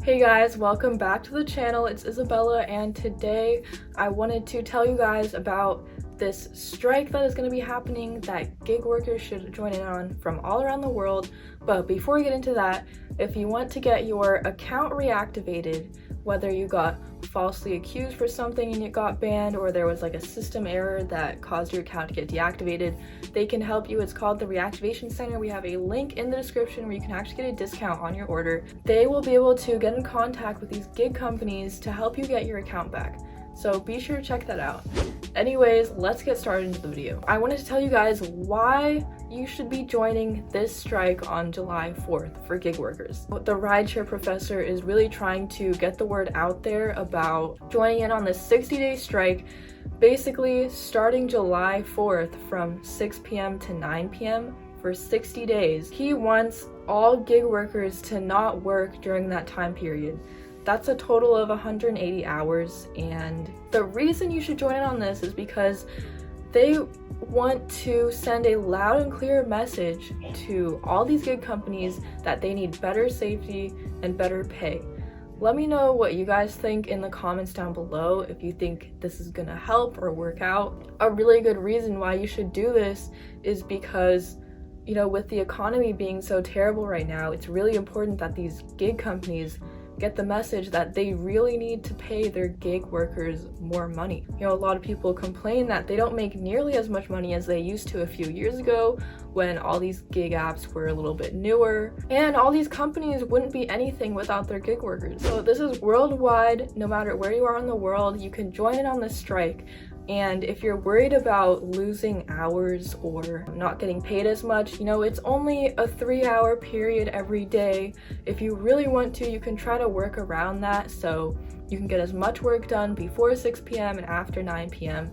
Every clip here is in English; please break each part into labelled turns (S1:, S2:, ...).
S1: Hey guys, welcome back to the channel. It's Isabella, and today I wanted to tell you guys about this strike that is going to be happening that gig workers should join in on from all around the world. But before we get into that, if you want to get your account reactivated, whether you got falsely accused for something and it got banned, or there was like a system error that caused your account to get deactivated, they can help you. It's called the Reactivation Center. We have a link in the description where you can actually get a discount on your order. They will be able to get in contact with these gig companies to help you get your account back. So be sure to check that out. Anyways, let's get started into the video. I wanted to tell you guys why you should be joining this strike on July 4th for gig workers. The Rideshare Professor is really trying to get the word out there about joining in on this 60-day strike, basically starting July 4th from 6 p.m. to 9 p.m. for 60 days. He wants all gig workers to not work during that time period. That's a total of 180 hours, and the reason you should join in on this is because they want to send a loud and clear message to all these gig companies that they need better safety and better pay. Let me know what you guys think in the comments down below if you think this is gonna help or work out. A really good reason why you should do this is because, you know, with the economy being so terrible right now, it's really important that these gig companies get the message that they really need to pay their gig workers more money. You know, a lot of people complain that they don't make nearly as much money as they used to a few years ago when all these gig apps were a little bit newer, and all these companies wouldn't be anything without their gig workers. So this is worldwide. No matter where you are in the world, you can join in on this strike. And if you're worried about losing hours or not getting paid as much, you know, it's only a 3-hour period every day. If you really want to, you can try to work around that so you can get as much work done before 6 p.m. and after 9 p.m.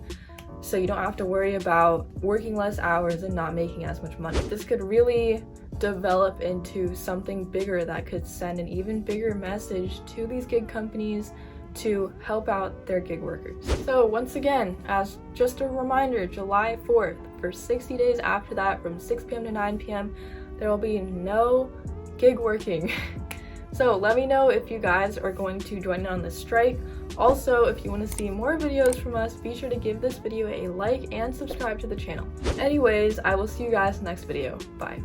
S1: so you don't have to worry about working less hours and not making as much money. This could really develop into something bigger that could send an even bigger message to these gig companies to help out their gig workers. So once again, as just a reminder, July 4th, for 60 days after that, from 6 p.m. to 9 p.m, there will be no gig working. So let me know if you guys are going to join in on this strike. Also, if you want to see more videos from us, be sure to give this video a like and subscribe to the channel. Anyways, I will see you guys in the next video. Bye.